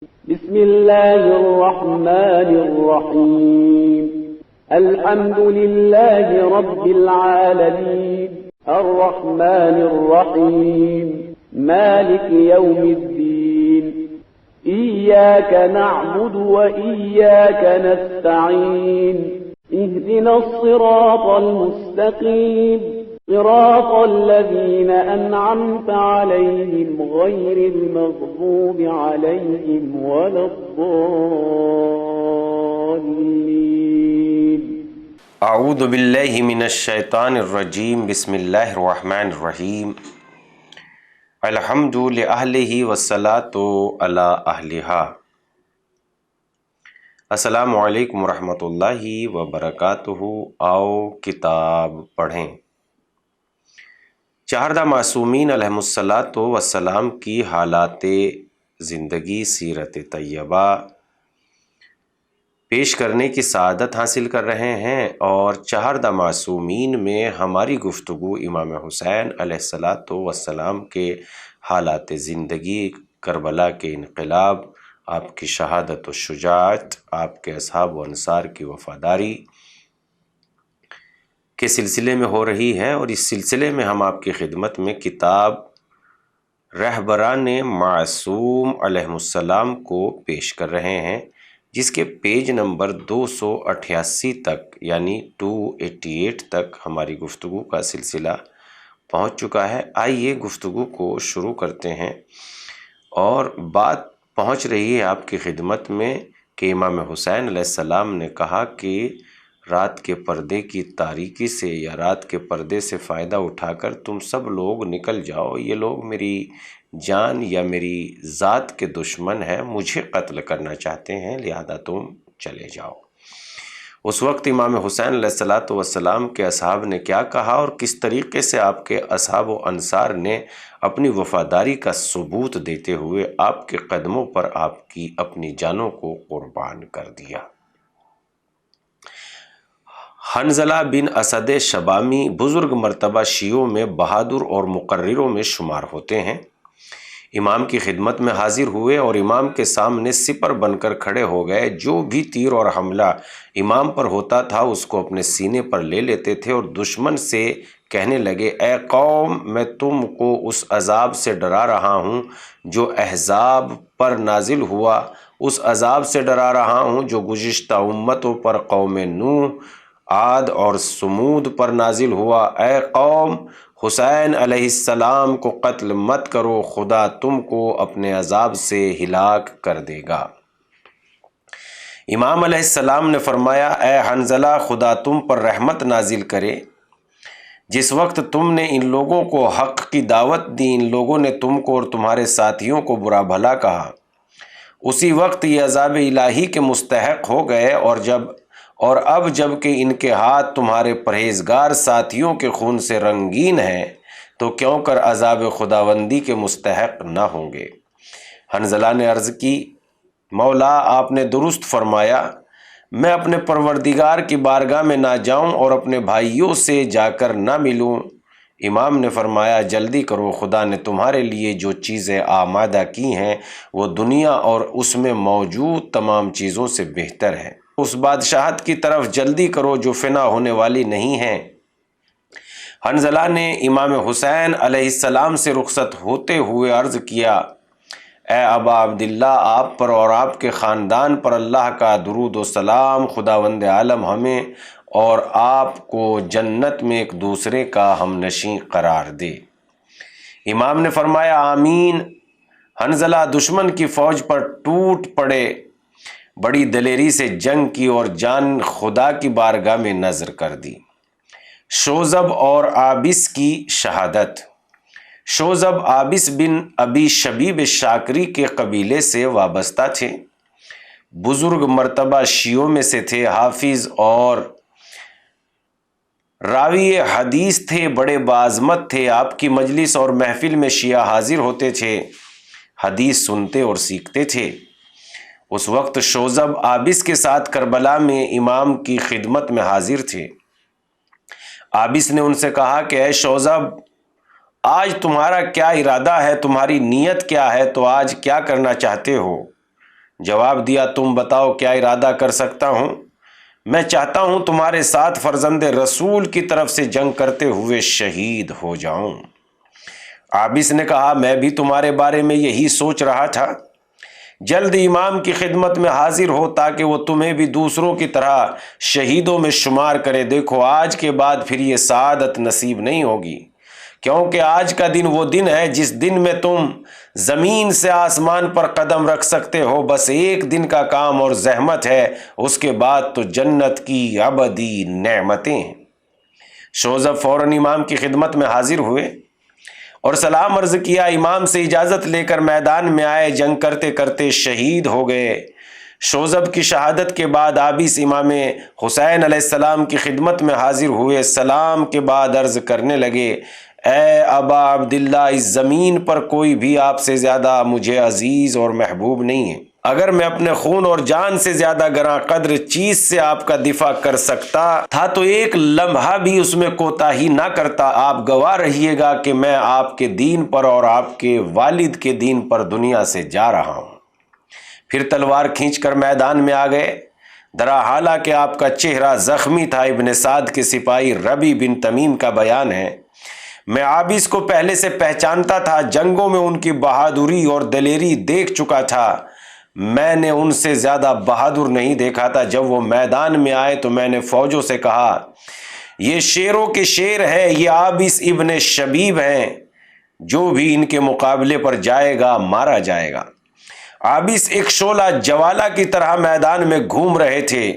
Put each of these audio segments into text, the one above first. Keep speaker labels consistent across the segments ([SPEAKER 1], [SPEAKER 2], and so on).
[SPEAKER 1] بسم الله الرحمن الرحيم الحمد لله رب العالمين الرحمن الرحيم مالك يوم الدين إياك نعبد وإياك نستعين اهدنا الصراط المستقيم صراط الذين أنعمت عليهم غير المغضوب عليهم ولا الضالين
[SPEAKER 2] اعوذ باللہ من الشیطان الرجیم بسم اللہ الرحمن الرحیم الحمد لأہلہ والصلاة علی اہلہا۔ السلام علیکم ورحمۃ اللہ وبرکاتہ۔ آؤ کتاب پڑھیں۔ چہاردہ معصومین علیہم الصلاۃ والسلام کی حالات زندگی سیرت طیبہ پیش کرنے کی سعادت حاصل کر رہے ہیں، اور چہاردہ معصومین میں ہماری گفتگو امام حسین علیہ الصلاۃ والسلام کے حالات زندگی، کربلا کے انقلاب، آپ کی شہادت و شجاعت، آپ کے اصحاب و انصار کی وفاداری کے سلسلے میں ہو رہی ہے، اور اس سلسلے میں ہم آپ کی خدمت میں کتاب رہبران معصوم علیہم السلام کو پیش کر رہے ہیں، جس کے پیج نمبر 288 تک یعنی 288 تک ہماری گفتگو کا سلسلہ پہنچ چکا ہے۔ آئیے گفتگو کو شروع کرتے ہیں، اور بات پہنچ رہی ہے آپ کی خدمت میں کہ امام حسین علیہ السلام نے کہا کہ رات کے پردے کی تاریکی سے یا رات کے پردے سے فائدہ اٹھا کر تم سب لوگ نکل جاؤ، یہ لوگ میری جان یا میری ذات کے دشمن ہیں، مجھے قتل کرنا چاہتے ہیں، لہذا تم چلے جاؤ۔ اس وقت امام حسین علیہ الصلاۃ والسلام کے اصحاب نے کیا کہا، اور کس طریقے سے آپ کے اصحاب و انصار نے اپنی وفاداری کا ثبوت دیتے ہوئے آپ کے قدموں پر آپ کی اپنی جانوں کو قربان کر دیا۔ حنظلہ بن اسد شبامی بزرگ مرتبہ شیعوں میں بہادر اور مقرروں میں شمار ہوتے ہیں۔ امام کی خدمت میں حاضر ہوئے اور امام کے سامنے سپر بن کر کھڑے ہو گئے۔ جو بھی تیر اور حملہ امام پر ہوتا تھا اس کو اپنے سینے پر لے لیتے تھے، اور دشمن سے کہنے لگے، اے قوم، میں تم کو اس عذاب سے ڈرا رہا ہوں جو احزاب پر نازل ہوا، اس عذاب سے ڈرا رہا ہوں جو گزشتہ امتوں پر قوم نوح، عاد اور سمود پر نازل ہوا۔ اے قوم، حسین علیہ السلام کو قتل مت کرو، خدا تم کو اپنے عذاب سے ہلاک کر دے گا۔ امام علیہ السلام نے فرمایا، اے حنظلہ، خدا تم پر رحمت نازل کرے۔ جس وقت تم نے ان لوگوں کو حق کی دعوت دی، ان لوگوں نے تم کو اور تمہارے ساتھیوں کو برا بھلا کہا، اسی وقت یہ عذاب الہی کے مستحق ہو گئے، اور اب جب کہ ان کے ہاتھ تمہارے پرہیزگار ساتھیوں کے خون سے رنگین ہیں، تو کیوں کر عذاب خداوندی کے مستحق نہ ہوں گے۔ حنظلہ نے عرض کی، مولا، آپ نے درست فرمایا، میں اپنے پروردگار کی بارگاہ میں نہ جاؤں اور اپنے بھائیوں سے جا کر نہ ملوں؟ امام نے فرمایا، جلدی کرو، خدا نے تمہارے لیے جو چیزیں آمادہ کی ہیں وہ دنیا اور اس میں موجود تمام چیزوں سے بہتر ہے۔ اس بادشاہت کی طرف جلدی کرو جو فنا ہونے والی نہیں ہے۔ حنظلہ نے امام حسین علیہ السلام سے رخصت ہوتے ہوئے عرض کیا، اے ابا عبداللہ، آپ پر اور آپ کے خاندان پر اللہ کا درود و سلام، خداوند عالم ہمیں اور آپ کو جنت میں ایک دوسرے کا ہم نشیں قرار دے۔ امام نے فرمایا، آمین۔ حنظلہ دشمن کی فوج پر ٹوٹ پڑے، بڑی دلیری سے جنگ کی اور جان خدا کی بارگاہ میں نذر کر دی۔ شوذب اور عابس کی شہادت۔ شوذب عابس بن ابی شبیب شاکری کے قبیلے سے وابستہ تھے، بزرگ مرتبہ شیعوں میں سے تھے، حافظ اور راوی حدیث تھے، بڑے باعظمت تھے۔ آپ کی مجلس اور محفل میں شیعہ حاضر ہوتے تھے، حدیث سنتے اور سیکھتے تھے۔ اس وقت شوذب عابس کے ساتھ کربلا میں امام کی خدمت میں حاضر تھے۔ عابس نے ان سے کہا کہ اے شوذب، آج تمہارا کیا ارادہ ہے، تمہاری نیت کیا ہے، تو آج کیا کرنا چاہتے ہو؟ جواب دیا تم بتاؤ کیا ارادہ کر سکتا ہوں؟ میں چاہتا ہوں تمہارے ساتھ فرزند رسول کی طرف سے جنگ کرتے ہوئے شہید ہو جاؤں۔ عابس نے کہا میں بھی تمہارے بارے میں یہی سوچ رہا تھا، جلد امام کی خدمت میں حاضر ہو تاکہ وہ تمہیں بھی دوسروں کی طرح شہیدوں میں شمار کرے۔ دیکھو آج کے بعد پھر یہ سعادت نصیب نہیں ہوگی، کیونکہ آج کا دن وہ دن ہے جس دن میں تم زمین سے آسمان پر قدم رکھ سکتے ہو، بس ایک دن کا کام اور زحمت ہے، اس کے بعد تو جنت کی ابدی نعمتیں ہیں۔ شوذب فوراً امام کی خدمت میں حاضر ہوئے اور سلام عرض کیا، امام سے اجازت لے کر میدان میں آئے، جنگ کرتے کرتے شہید ہو گئے۔ شوذب کی شہادت کے بعد عابس امام حسین علیہ السلام کی خدمت میں حاضر ہوئے، سلام کے بعد عرض کرنے لگے، اے ابا عبداللہ، اس زمین پر کوئی بھی آپ سے زیادہ مجھے عزیز اور محبوب نہیں ہے۔ اگر میں اپنے خون اور جان سے زیادہ گراں قدر چیز سے آپ کا دفاع کر سکتا تھا تو ایک لمحہ بھی اس میں کوتاہی نہ کرتا۔ آپ گواہ رہیے گا کہ میں آپ کے دین پر اور آپ کے والد کے دین پر دنیا سے جا رہا ہوں۔ پھر تلوار کھینچ کر میدان میں آ گئے۔ درا حالانکہ آپ کا چہرہ زخمی تھا۔ ابن سعد کے سپاہی ربی بن تمیم کا بیان ہے، میں عابس کو پہلے سے پہچانتا تھا، جنگوں میں ان کی بہادری اور دلیری دیکھ چکا تھا، میں نے ان سے زیادہ بہادر نہیں دیکھا تھا۔ جب وہ میدان میں آئے تو میں نے فوجوں سے کہا، یہ شیروں کے شیر ہیں، یہ عابس ابن شبیب ہیں، جو بھی ان کے مقابلے پر جائے گا مارا جائے گا۔ عابس ایک شعلہ جوالہ کی طرح میدان میں گھوم رہے تھے،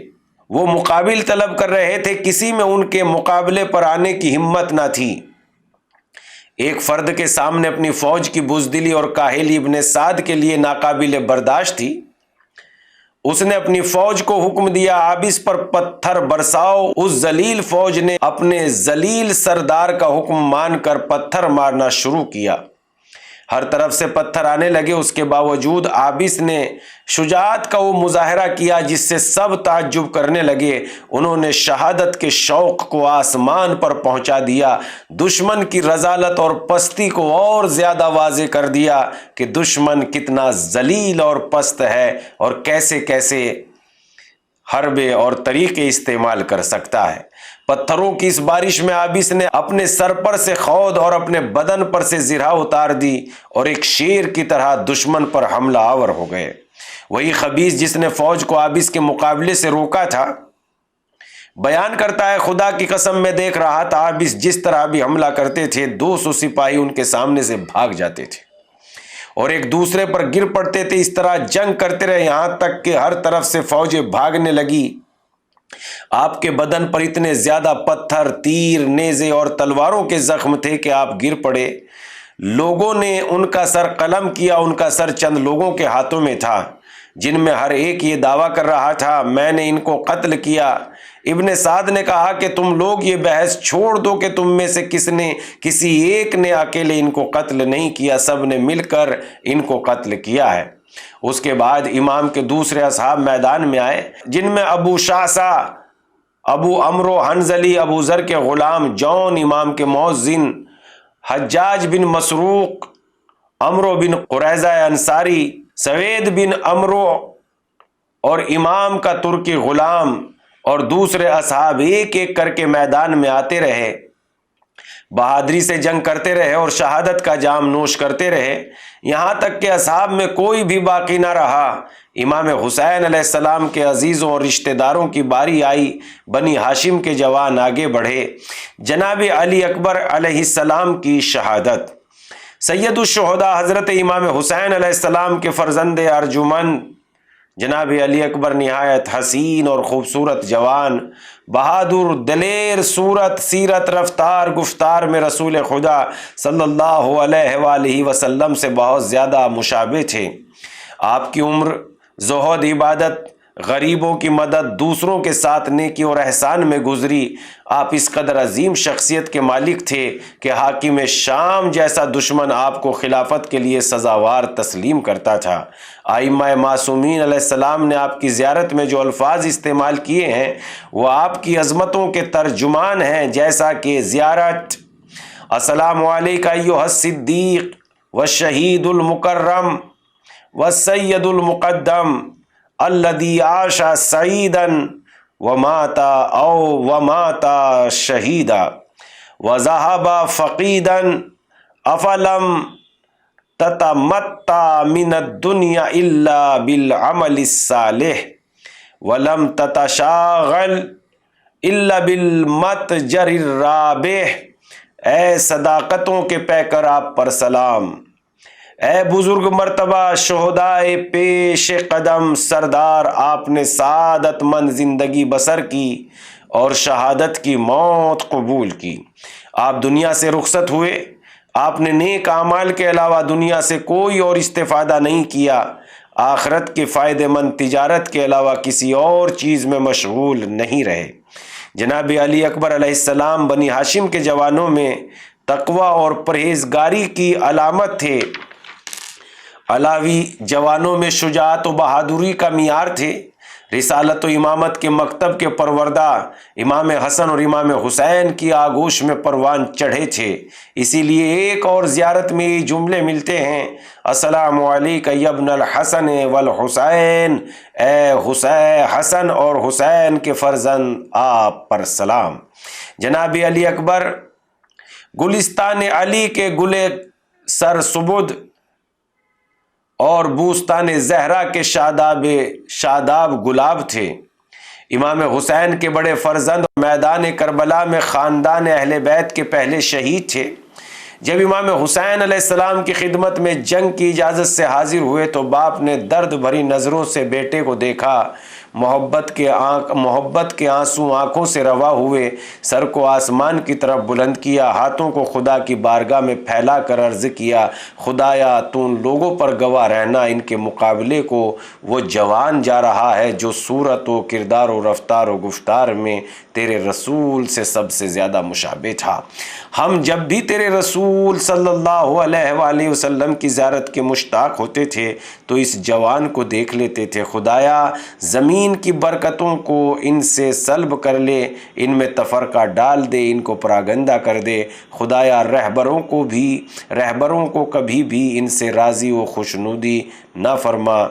[SPEAKER 2] وہ مقابل طلب کر رہے تھے، کسی میں ان کے مقابلے پر آنے کی ہمت نہ تھی۔ ایک فرد کے سامنے اپنی فوج کی بزدلی اور کاہلی ابن سعد کے لیے ناقابل برداشت تھی۔ اس نے اپنی فوج کو حکم دیا، عابس پر پتھر برساؤ۔ اس ذلیل فوج نے اپنے ذلیل سردار کا حکم مان کر پتھر مارنا شروع کیا۔ ہر طرف سے پتھر آنے لگے، اس کے باوجود عابس نے شجاعت کا وہ مظاہرہ کیا جس سے سب تعجب کرنے لگے۔ انہوں نے شہادت کے شوق کو آسمان پر پہنچا دیا، دشمن کی رذالت اور پستی کو اور زیادہ واضح کر دیا کہ دشمن کتنا ذلیل اور پست ہے اور کیسے کیسے حربے اور طریقے استعمال کر سکتا ہے۔ پتھروں کی اس بارش میں عابس نے اپنے سر پر سے خود اور اپنے بدن پر سے زرہ اتار دی اور ایک شیر کی طرح دشمن پر حملہ آور ہو گئے۔ وہی خبیث جس نے فوج کو عابس کے مقابلے سے روکا تھا بیان کرتا ہے، خدا کی قسم میں دیکھ رہا تھا عابس جس طرح بھی حملہ کرتے تھے 200 سپاہی ان کے سامنے سے بھاگ جاتے تھے اور ایک دوسرے پر گر پڑتے تھے۔ اس طرح جنگ کرتے رہے یہاں تک کہ ہر طرف سے فوجیں بھاگنے لگی۔ آپ کے بدن پر اتنے زیادہ پتھر، تیر، نیزے اور تلواروں کے زخم تھے کہ آپ گر پڑے۔ لوگوں نے ان کا سر قلم کیا، ان کا سر چند لوگوں کے ہاتھوں میں تھا جن میں ہر ایک یہ دعویٰ کر رہا تھا، میں نے ان کو قتل کیا۔ ابن سعد نے کہا کہ تم لوگ یہ بحث چھوڑ دو کہ تم میں سے کسی ایک نے اکیلے ان کو قتل نہیں کیا، سب نے مل کر ان کو قتل کیا ہے۔ اس کے بعد امام کے دوسرے اصحاب میدان میں آئے جن میں ابو شعثہ، ابو عمرو حنظلی، ابو ذر کے غلام جون، امام کے مؤذن حجاج بن مسروق، عمرو بن قریظہ انصاری، سوید بن عمرو اور امام کا ترکی غلام اور دوسرے اصحاب ایک ایک کر کے میدان میں آتے رہے، بہادری سے جنگ کرتے رہے اور شہادت کا جام نوش کرتے رہے، یہاں تک کہ اصحاب میں کوئی بھی باقی نہ رہا۔ امام حسین علیہ السلام کے عزیزوں اور رشتہ داروں کی باری آئی، بنی ہاشم کے جوان آگے بڑھے۔ جناب علی اکبر علیہ السلام کی شہادت۔ سید الشہداء حضرت امام حسین علیہ السلام کے فرزند ارجمند جناب علی اکبر نہایت حسین اور خوبصورت جوان، بہادر، دلیر صورت، سیرت، رفتار، گفتار میں رسول خدا صلی اللہ علیہ وآلہ وسلم سے بہت زیادہ مشابہ تھے۔ آپ کی عمر زہد، عبادت، غریبوں کی مدد، دوسروں کے ساتھ نیکی اور احسان میں گزری۔ آپ اس قدر عظیم شخصیت کے مالک تھے کہ حاکم شام جیسا دشمن آپ کو خلافت کے لیے سزاوار تسلیم کرتا تھا۔ ائمہ معصومین علیہ السلام نے آپ کی زیارت میں جو الفاظ استعمال کیے ہیں وہ آپ کی عظمتوں کے ترجمان ہیں، جیسا کہ زیارت، السلام علیکہ ایھا الصدیق والشہید المکرم والسید المقدم الذی عاش سعیدا ومات شہیدا وذهب فقیدا افلم تتمتع من الدنیا الا بالعمل الصالح ولم تتشاغل الا بالمتجر الرابح۔ اے صداقتوں کے پیکر آپ پر سلام، اے بزرگ مرتبہ شہدائے پیش قدم سردار، آپ نے سعادت مند زندگی بسر کی اور شہادت کی موت قبول کی۔ آپ دنیا سے رخصت ہوئے، آپ نے نیک اعمال کے علاوہ دنیا سے کوئی اور استفادہ نہیں کیا، آخرت کے فائدہ مند تجارت کے علاوہ کسی اور چیز میں مشغول نہیں رہے۔ جناب علی اکبر علیہ السلام بنی ہاشم کے جوانوں میں تقوی اور پرہیزگاری کی علامت تھے، علاوی جوانوں میں شجاعت و بہادری کا معیار تھے، رسالت و امامت کے مکتب کے پروردہ امام حسن اور امام حسین کی آغوش میں پروان چڑھے تھے۔ اسی لیے ایک اور زیارت میں یہ جملے ملتے ہیں، السلام علیکہ یا ابن الحسن والحسین، اے حسن اور حسین کے فرزند آپ پر سلام۔ جناب علی اکبر گلستان علی کے گلے سر سبد اور بوستان زہرا کے شاداب گلاب تھے۔ امام حسین کے بڑے فرزند میدان کربلا میں خاندان اہل بیت کے پہلے شہید تھے۔ جب امام حسین علیہ السلام کی خدمت میں جنگ کی اجازت سے حاضر ہوئے تو باپ نے درد بھری نظروں سے بیٹے کو دیکھا، محبت کے آنسو آنکھوں سے روا ہوئے، سر کو آسمان کی طرف بلند کیا، ہاتھوں کو خدا کی بارگاہ میں پھیلا کر عرض کیا، خدایا تو ان لوگوں پر گواہ رہنا، ان کے مقابلے کو وہ جوان جا رہا ہے جو صورت و کردار و رفتار و گفتار میں تیرے رسول سے سب سے زیادہ مشابہ تھا۔ ہم جب بھی تیرے رسول صلی اللہ علیہ وآلہ وسلم کی زیارت کے مشتاق ہوتے تھے تو اس جوان کو دیکھ لیتے تھے، خدایا زمین کی برکتوں کو ان سے سلب کر لے، ان میں تفرقہ ڈال دے، ان کو پراگندہ کر دے، خدایا رہبروں کو کبھی بھی ان سے راضی و خوشنودی نہ فرما۔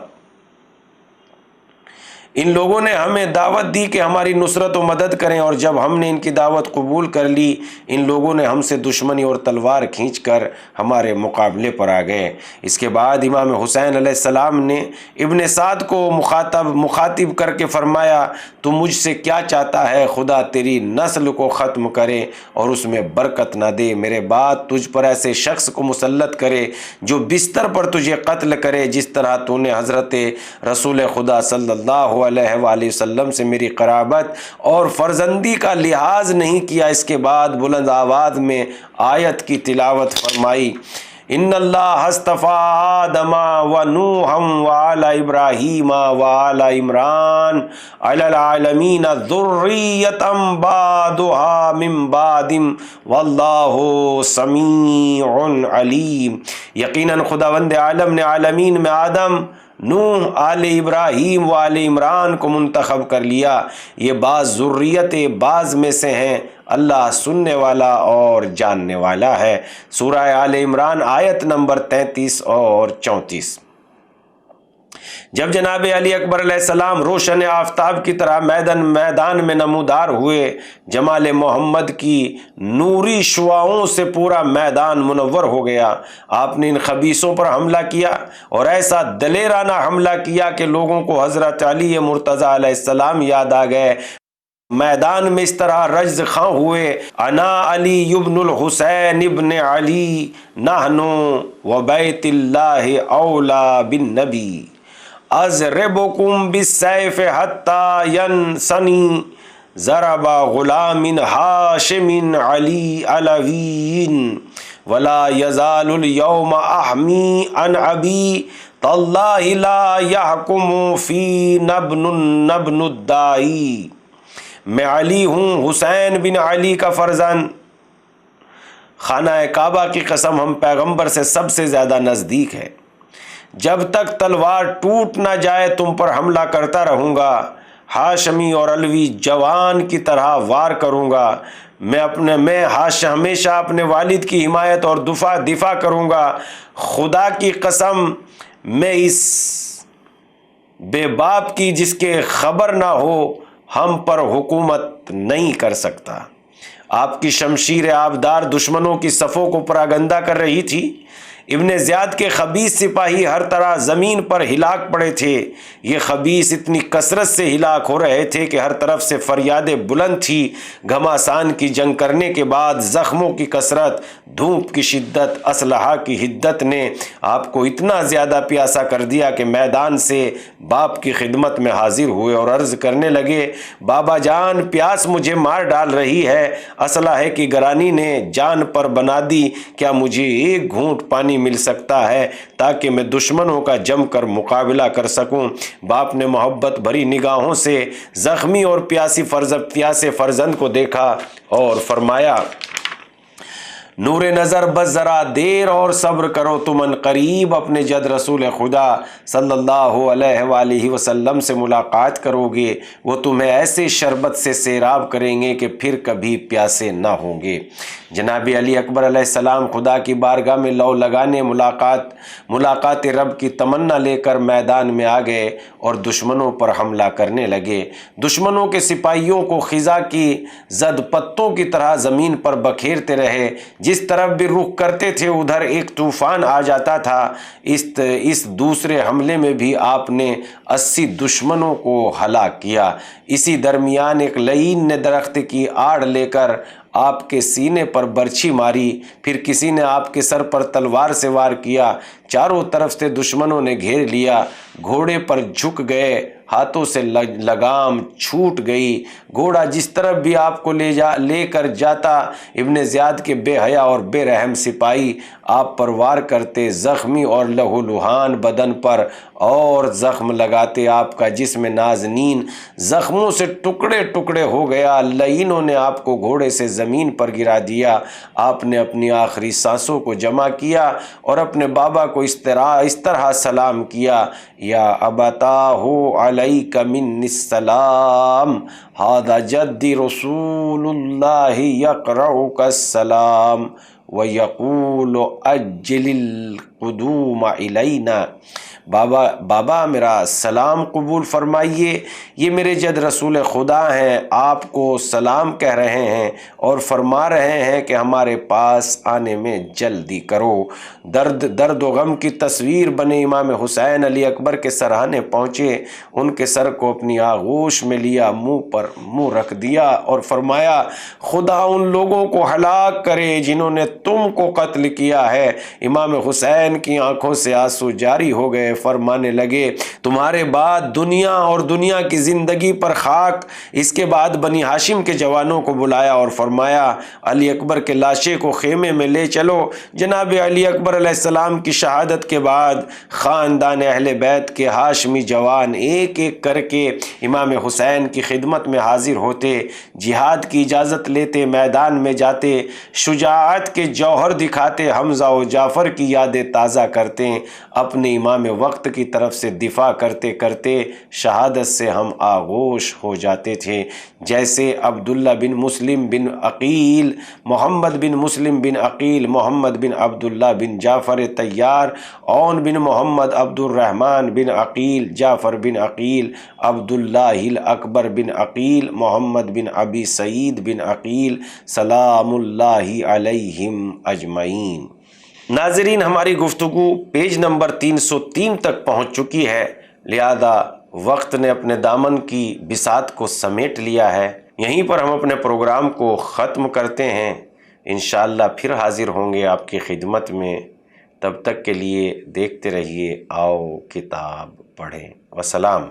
[SPEAKER 2] ان لوگوں نے ہمیں دعوت دی کہ ہماری نصرت و مدد کریں، اور جب ہم نے ان کی دعوت قبول کر لی، ان لوگوں نے ہم سے دشمنی اور تلوار کھینچ کر ہمارے مقابلے پر آ گئے۔ اس کے بعد امام حسین علیہ السلام نے ابن سعد کو مخاطب کر کے فرمایا، تو مجھ سے کیا چاہتا ہے؟ خدا تیری نسل کو ختم کرے اور اس میں برکت نہ دے، میرے بعد تجھ پر ایسے شخص کو مسلط کرے جو بستر پر تجھے قتل کرے، جس طرح تو نے حضرت رسول خدا صلی اللہ علیہ وآلہ وسلم سے میری قرابت اور فرزندی کا لحاظ نہیں کیا۔ اس کے بعد بلند آواز میں آیت کی تلاوت فرمائی، ان اللہ اصطفیٰ آدم و نوحا وآل ابراہیم وآل عمران علی العالمین ذریۃ بعضها من بعض واللہ سمیع علیم۔ یقیناً خداوند عالم نے عالمین میں آدم، نوح، آل ابراہیم و آل عمران کو منتخب کر لیا، یہ بعض ذریت بعض میں سے ہیں، اللہ سننے والا اور جاننے والا ہے۔ سورہ آل عمران آیت نمبر 33 اور 34۔ جب جناب علی اکبر علیہ السلام روشن آفتاب کی طرح میدان میں نمودار ہوئے، جمال محمد کی نوری شعاعوں سے پورا میدان منور ہو گیا۔ آپ نے ان خبیثوں پر حملہ کیا اور ایسا دلیرانہ حملہ کیا کہ لوگوں کو حضرت علی مرتضیٰ علیہ السلام یاد آ گئے۔ میدان میں اس طرح رجز خاں ہوئے، انا علی ابن الحسین ابن علی نحن و بیت اللہ اولا بالنبی اضربکم بالسیف حتی ینسنی ضرب غلام ہاشم علی علوی ولا یزال الیوم احمی عن ابی تاللہ لا یحکم فی نبن الدائی۔ میں علی ہوں، حسین بن علی کا فرزند، خانہ کعبہ کی قسم ہم پیغمبر سے سب سے زیادہ نزدیک ہے، جب تک تلوار ٹوٹ نہ جائے تم پر حملہ کرتا رہوں گا، ہاشمی اور علوی جوان کی طرح وار کروں گا، میں ہمیشہ اپنے والد کی حمایت اور دفاع کروں گا۔ خدا کی قسم میں اس بے باپ کی جس کے خبر نہ ہو ہم پر حکومت نہیں کر سکتا۔ آپ کی شمشیر آبدار دشمنوں کی صفوں کو پراگندہ کر رہی تھی۔ ابن زیاد کے خبیث سپاہی ہر طرح زمین پر ہلاک پڑے تھے۔ یہ خبیث اتنی کثرت سے ہلاک ہو رہے تھے کہ ہر طرف سے فریادیں بلند تھی۔ گھماسان کی جنگ کرنے کے بعد زخموں کی کثرت، دھوپ کی شدت، اسلحہ کی حدت نے آپ کو اتنا زیادہ پیاسا کر دیا کہ میدان سے باپ کی خدمت میں حاضر ہوئے اور عرض کرنے لگے، بابا جان، پیاس مجھے مار ڈال رہی ہے، اسلحے کی گرانی نے جان پر بنا دی، کیا مجھے ایک گھونٹ پانی مل سکتا ہے تاکہ میں دشمنوں کا جم کر مقابلہ کر سکوں؟ باپ نے محبت بھری نگاہوں سے زخمی اور پیاسے فرزند کو دیکھا اور فرمایا، نور نظر بس ذرا دیر اور صبر کرو، تم ان قریب اپنے جد رسول خدا صلی اللہ علیہ وآلہ وسلم سے ملاقات کرو گے، وہ تمہیں ایسے شربت سے سیراب کریں گے کہ پھر کبھی پیاسے نہ ہوں گے۔ جناب علی اکبر علیہ السلام خدا کی بارگاہ میں لو لگانے ملاقات رب کی تمنا لے کر میدان میں آ گئے اور دشمنوں پر حملہ کرنے لگے۔ دشمنوں کے سپاہیوں کو خزاں کی زد پتوں کی طرح زمین پر بکھیرتے رہے، جس طرف بھی رخ کرتے تھے ادھر ایک طوفان آ جاتا تھا۔ اس دوسرے حملے میں بھی آپ نے 80 دشمنوں کو ہلاک کیا۔ اسی درمیان ایک لعین نے درخت کی آڑ لے کر آپ کے سینے پر برچھی ماری، پھر کسی نے آپ کے سر پر تلوار سے وار کیا۔ چاروں طرف سے دشمنوں نے گھیر لیا، گھوڑے پر جھک گئے، ہاتھوں سے لگام چھوٹ گئی، گھوڑا جس طرف بھی آپ کو لے کر جاتا، ابن زیاد کے بے حیا اور بے رحم سپاہی آپ پر وار کرتے، زخمی اور لہو لہان بدن پر اور زخم لگاتے۔ آپ کا جسم نازنین زخموں سے ٹکڑے ٹکڑے ہو گیا۔ لعینوں نے آپ کو گھوڑے سے زمین پر گرا دیا۔ آپ نے اپنی آخری سانسوں کو جمع کیا اور اپنے بابا کو اس طرح سلام کیا، یا ابتاہ علیک منی السلام، ھذا جدی رسول اللہ یقرؤک السلام ویقول اجل القدوم الینا۔ بابا میرا سلام قبول فرمائیے، یہ میرے جد رسول خدا ہیں، آپ کو سلام کہہ رہے ہیں اور فرما رہے ہیں کہ ہمارے پاس آنے میں جلدی کرو۔ درد و غم کی تصویر بنے امام حسین علی اکبر کے سرہانے پہنچے، ان کے سر کو اپنی آغوش میں لیا، منہ پر منہ رکھ دیا اور فرمایا، خدا ان لوگوں کو ہلاک کرے جنہوں نے تم کو قتل کیا ہے۔ امام حسین کی آنکھوں سے آنسو جاری ہو گئے، فرمانے لگے، تمہارے بعد دنیا اور دنیا کی زندگی پر خاک۔ اس کے بعد بنی ہاشم کے جوانوں کو بلایا اور فرمایا، علی اکبر کے لاشے کو خیمے میں لے چلو۔ جناب علی اکبر علیہ السلام کی شہادت کے بعد خاندان اہل بیت کے ہاشمی جوان ایک ایک کر کے امام حسین کی خدمت میں حاضر ہوتے، جہاد کی اجازت لیتے، میدان میں جاتے، شجاعت کے جوہر دکھاتے، حمزہ و جعفر کی یادیں تازہ کرتے، اپنے امام وقت کی طرف سے دفاع کرتے کرتے شہادت سے ہم آغوش ہو جاتے تھے۔ جیسے عبداللہ بن مسلم بن عقیل، محمد بن مسلم بن عقیل، محمد بن عبداللہ بن جعفر طیار، عون بن محمد، عبد الرحمن بن عقیل، جعفر بن عقیل، عبداللہ الاکبر بن عقیل، محمد بن ابی سعید بن عقیل، سلام اللہ علیہم اجمعین۔ ناظرین، ہماری گفتگو پیج نمبر 303 تک پہنچ چکی ہے، لہذا وقت نے اپنے دامن کی بساط کو سمیٹ لیا ہے۔ یہیں پر ہم اپنے پروگرام کو ختم کرتے ہیں، انشاءاللہ پھر حاضر ہوں گے آپ کی خدمت میں۔ تب تک کے لیے دیکھتے رہیے آؤ کتاب پڑھیں۔ وسلام۔